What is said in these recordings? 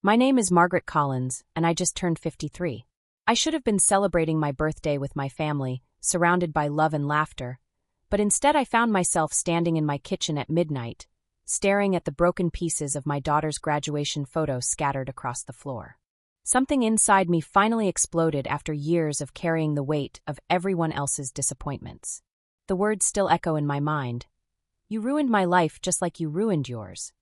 My name is Margaret Collins, and I just turned 53. I should have been celebrating my birthday with my family, surrounded by love and laughter, but instead I found myself standing in my kitchen at midnight, staring at the broken pieces of my daughter's graduation photo scattered across the floor. Something inside me finally exploded after years of carrying the weight of everyone else's disappointments. The words still echo in my mind. You ruined my life just like you ruined yours.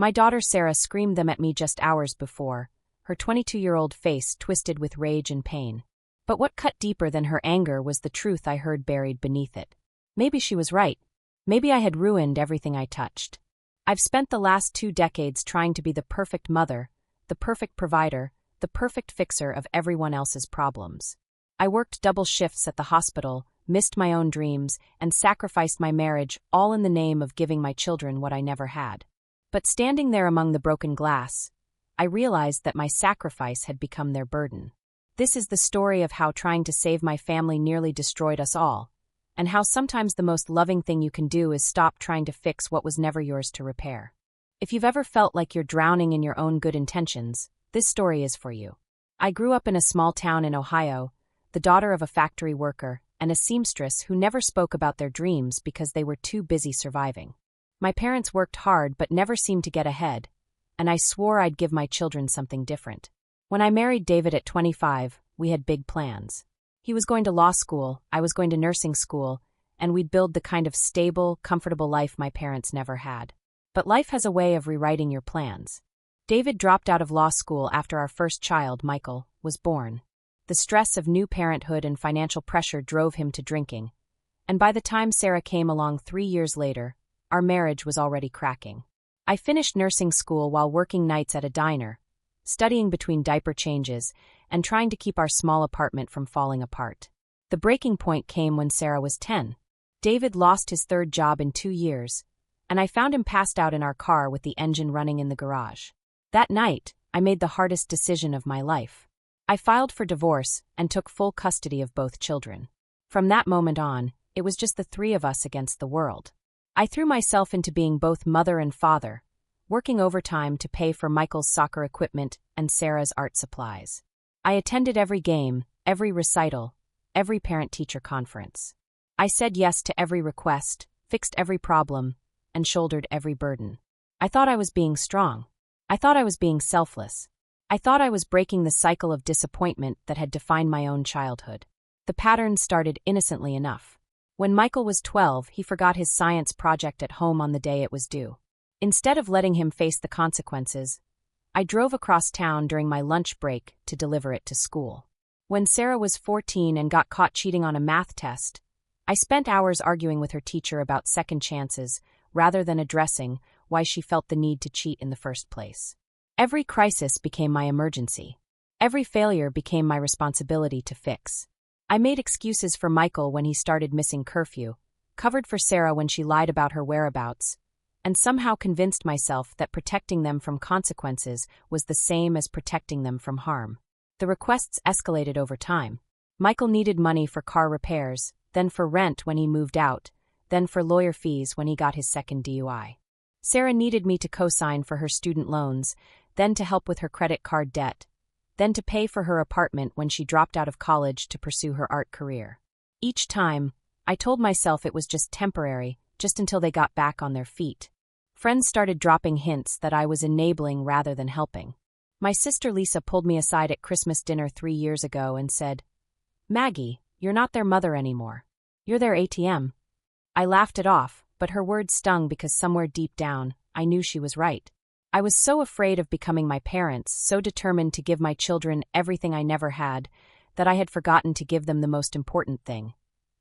My daughter Sarah screamed them at me just hours before, her 22-year-old face twisted with rage and pain. But what cut deeper than her anger was the truth I heard buried beneath it. Maybe she was right. Maybe I had ruined everything I touched. I've spent the last 2 decades trying to be the perfect mother, the perfect provider, the perfect fixer of everyone else's problems. I worked double shifts at the hospital, missed my own dreams, and sacrificed my marriage, all in the name of giving my children what I never had. But standing there among the broken glass, I realized that my sacrifice had become their burden. This is the story of how trying to save my family nearly destroyed us all, and how sometimes the most loving thing you can do is stop trying to fix what was never yours to repair. If you've ever felt like you're drowning in your own good intentions, this story is for you. I grew up in a small town in Ohio, the daughter of a factory worker and a seamstress who never spoke about their dreams because they were too busy surviving. My parents worked hard but never seemed to get ahead, and I swore I'd give my children something different. When I married David at 25, we had big plans. He was going to law school, I was going to nursing school, and we'd build the kind of stable, comfortable life my parents never had. But life has a way of rewriting your plans. David dropped out of law school after our first child, Michael, was born. The stress of new parenthood and financial pressure drove him to drinking, and by the time Sarah came along 3 years later, our marriage was already cracking. I finished nursing school while working nights at a diner, studying between diaper changes, and trying to keep our small apartment from falling apart. The breaking point came when Sarah was 10. David lost his 3rd job in 2 years, and I found him passed out in our car with the engine running in the garage. That night, I made the hardest decision of my life. I filed for divorce and took full custody of both children. From that moment on, it was just the 3 of us against the world. I threw myself into being both mother and father, working overtime to pay for Michael's soccer equipment and Sarah's art supplies. I attended every game, every recital, every parent-teacher conference. I said yes to every request, fixed every problem, and shouldered every burden. I thought I was being strong. I thought I was being selfless. I thought I was breaking the cycle of disappointment that had defined my own childhood. The pattern started innocently enough. When Michael was 12, he forgot his science project at home on the day it was due. Instead of letting him face the consequences, I drove across town during my lunch break to deliver it to school. When Sarah was 14 and got caught cheating on a math test, I spent hours arguing with her teacher about second chances rather than addressing why she felt the need to cheat in the first place. Every crisis became my emergency. Every failure became my responsibility to fix. I made excuses for Michael when he started missing curfew, covered for Sarah when she lied about her whereabouts, and somehow convinced myself that protecting them from consequences was the same as protecting them from harm. The requests escalated over time. Michael needed money for car repairs, then for rent when he moved out, then for lawyer fees when he got his second DUI. Sarah needed me to co-sign for her student loans, then to help with her credit card debt, then to pay for her apartment when she dropped out of college to pursue her art career. Each time, I told myself it was just temporary, just until they got back on their feet. Friends started dropping hints that I was enabling rather than helping. My sister Lisa pulled me aside at Christmas dinner 3 years ago and said, "Maggie, you're not their mother anymore. You're their ATM." I laughed it off, but her words stung because somewhere deep down, I knew she was right. I was so afraid of becoming my parents, so determined to give my children everything I never had, that I had forgotten to give them the most important thing: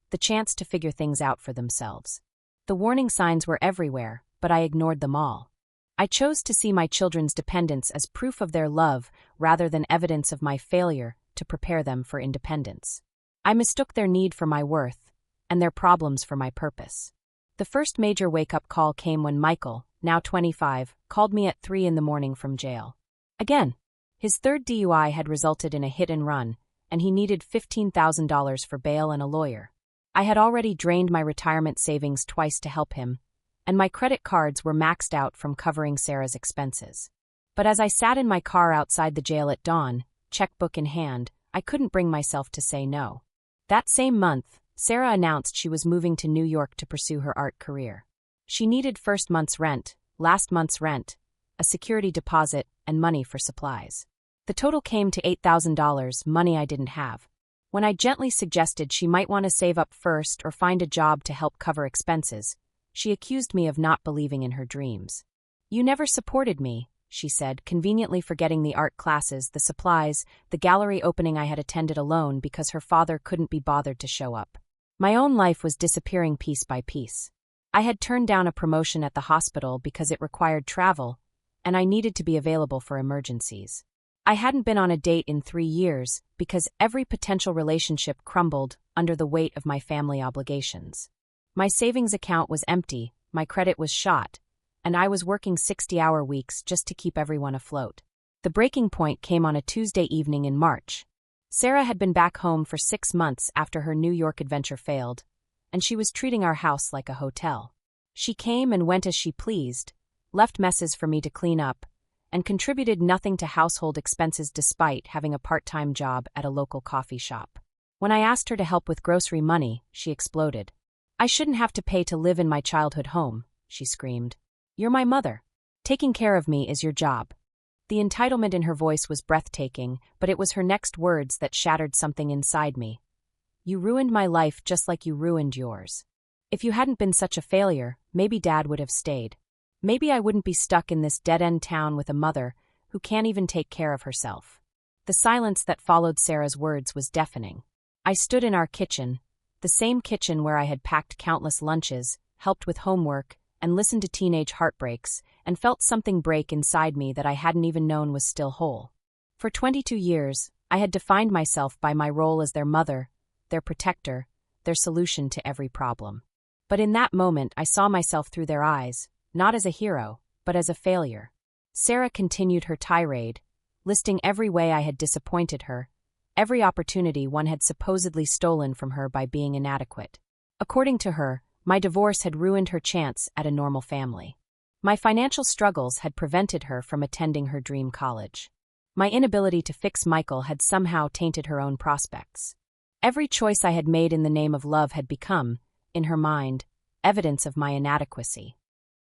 the chance to figure things out for themselves. The warning signs were everywhere, but I ignored them all. I chose to see my children's dependence as proof of their love rather than evidence of my failure to prepare them for independence. I mistook their need for my worth, and their problems for my purpose. The first major wake-up call came when Michael, now 25, called me at 3 in the morning from jail. Again, his 3rd DUI had resulted in a hit and run, and he needed $15,000 for bail and a lawyer. I had already drained my retirement savings twice to help him, and my credit cards were maxed out from covering Sarah's expenses. But as I sat in my car outside the jail at dawn, checkbook in hand, I couldn't bring myself to say no. That same month, Sarah announced she was moving to New York to pursue her art career. She needed first month's rent, last month's rent, a security deposit, and money for supplies. The total came to $8,000, money I didn't have. When I gently suggested she might want to save up first or find a job to help cover expenses, she accused me of not believing in her dreams. "You never supported me," she said, conveniently forgetting the art classes, the supplies, the gallery opening I had attended alone because her father couldn't be bothered to show up. My own life was disappearing piece by piece. I had turned down a promotion at the hospital because it required travel, and I needed to be available for emergencies. I hadn't been on a date in 3 years because every potential relationship crumbled under the weight of my family obligations. My savings account was empty, my credit was shot, and I was working 60-hour weeks just to keep everyone afloat. The breaking point came on a Tuesday evening in March. Sarah had been back home for 6 months after her New York adventure failed, and she was treating our house like a hotel. She came and went as she pleased, left messes for me to clean up, and contributed nothing to household expenses despite having a part-time job at a local coffee shop. When I asked her to help with grocery money, she exploded. "I shouldn't have to pay to live in my childhood home," she screamed. "You're my mother. Taking care of me is your job." The entitlement in her voice was breathtaking, but it was her next words that shattered something inside me. "You ruined my life just like you ruined yours. If you hadn't been such a failure, maybe Dad would have stayed. Maybe I wouldn't be stuck in this dead-end town with a mother who can't even take care of herself." The silence that followed Sarah's words was deafening. I stood in our kitchen, the same kitchen where I had packed countless lunches, helped with homework, and listened to teenage heartbreaks, and felt something break inside me that I hadn't even known was still whole. For 22 years, I had defined myself by my role as their mother, their protector, their solution to every problem. But in that moment, I saw myself through their eyes, not as a hero, but as a failure. Sarah continued her tirade, listing every way I had disappointed her, every opportunity one had supposedly stolen from her by being inadequate. According to her, my divorce had ruined her chance at a normal family. My financial struggles had prevented her from attending her dream college. My inability to fix Michael had somehow tainted her own prospects. Every choice I had made in the name of love had become, in her mind, evidence of my inadequacy.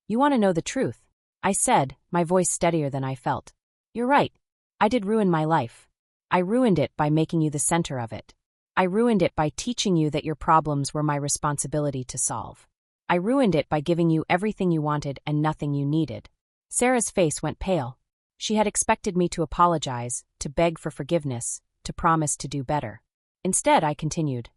"You want to know the truth?" I said, my voice steadier than I felt. "You're right. I did ruin my life. I ruined it by making you the center of it. I ruined it by teaching you that your problems were my responsibility to solve. I ruined it by giving you everything you wanted and nothing you needed." Sarah's face went pale. She had expected me to apologize, to beg for forgiveness, to promise to do better. Instead, I continued,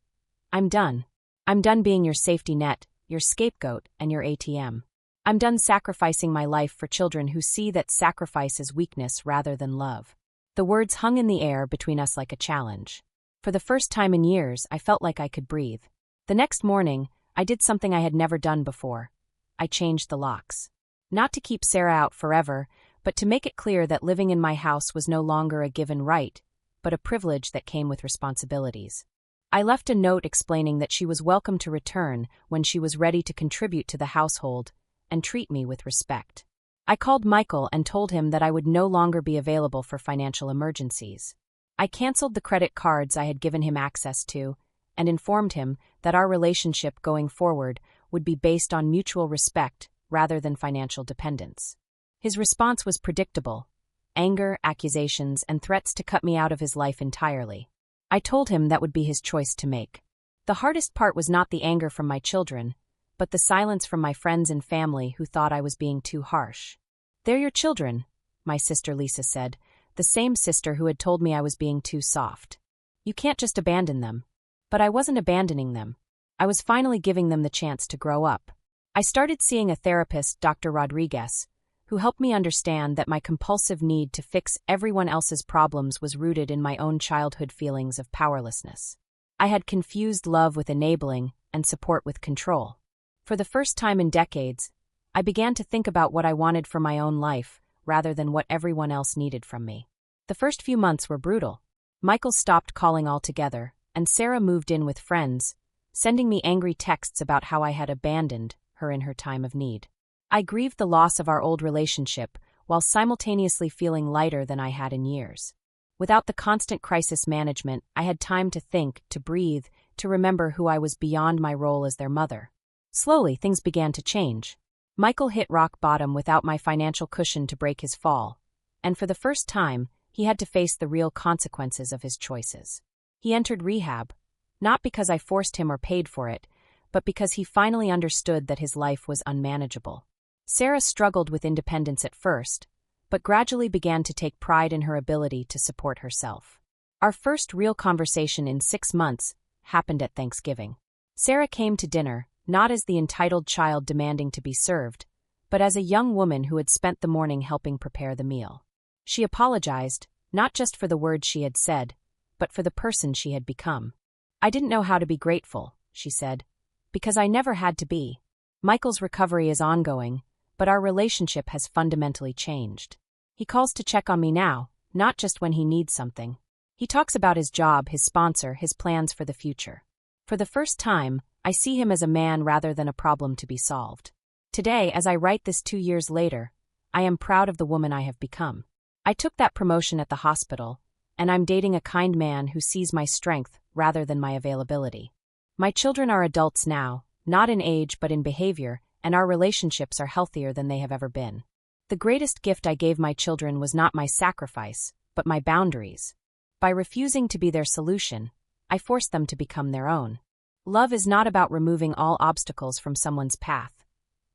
"I'm done. I'm done being your safety net, your scapegoat, and your ATM. I'm done sacrificing my life for children who see that sacrifice is weakness rather than love." The words hung in the air between us like a challenge. For the first time in years, I felt like I could breathe. The next morning, I did something I had never done before. I changed the locks. Not to keep Sarah out forever, but to make it clear that living in my house was no longer a given right, but a privilege that came with responsibilities. I left a note explaining that she was welcome to return when she was ready to contribute to the household and treat me with respect. I called Michael and told him that I would no longer be available for financial emergencies. I canceled the credit cards I had given him access to and informed him that our relationship going forward would be based on mutual respect rather than financial dependence. His response was predictable: anger, accusations, and threats to cut me out of his life entirely. I told him that would be his choice to make. The hardest part was not the anger from my children, but the silence from my friends and family who thought I was being too harsh. "They're your children," my sister Lisa said, the same sister who had told me I was being too soft. "You can't just abandon them." But I wasn't abandoning them. I was finally giving them the chance to grow up. I started seeing a therapist, Dr. Rodriguez, who helped me understand that my compulsive need to fix everyone else's problems was rooted in my own childhood feelings of powerlessness. I had confused love with enabling and support with control. For the first time in decades, I began to think about what I wanted for my own life rather than what everyone else needed from me. The first few months were brutal. Michael stopped calling altogether, and Sarah moved in with friends, sending me angry texts about how I had abandoned her in her time of need. I grieved the loss of our old relationship while simultaneously feeling lighter than I had in years. Without the constant crisis management, I had time to think, to breathe, to remember who I was beyond my role as their mother. Slowly, things began to change. Michael hit rock bottom without my financial cushion to break his fall, and for the first time, he had to face the real consequences of his choices. He entered rehab, not because I forced him or paid for it, but because he finally understood that his life was unmanageable. Sarah struggled with independence at first, but gradually began to take pride in her ability to support herself. Our first real conversation in 6 months happened at Thanksgiving. Sarah came to dinner, not as the entitled child demanding to be served, but as a young woman who had spent the morning helping prepare the meal. She apologized, not just for the words she had said, but for the person she had become. "I didn't know how to be grateful," she said, "because I never had to be. Michael's recovery is ongoing, but our relationship has fundamentally changed. He calls to check on me now, not just when he needs something. He talks about his job, his sponsor, his plans for the future. For the first time, I see him as a man rather than a problem to be solved. Today, as I write this 2 years later, I am proud of the woman I have become. I took that promotion at the hospital, and I'm dating a kind man who sees my strength rather than my availability. My children are adults now, not in age but in behavior, and our relationships are healthier than they have ever been. The greatest gift I gave my children was not my sacrifice, but my boundaries. By refusing to be their solution, I forced them to become their own. Love is not about removing all obstacles from someone's path.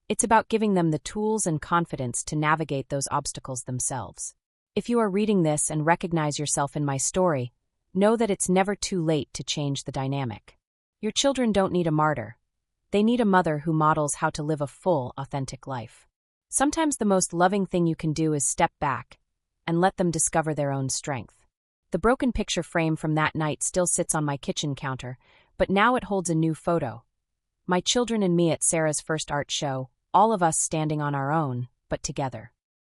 It's about giving them the tools and confidence to navigate those obstacles themselves. If you are reading this and recognize yourself in my story, know that it's never too late to change the dynamic. Your children don't need a martyr. They need a mother who models how to live a full, authentic life. Sometimes the most loving thing you can do is step back and let them discover their own strength. The broken picture frame from that night still sits on my kitchen counter, but now it holds a new photo. My children and me at Sarah's first art show, all of us standing on our own, but together.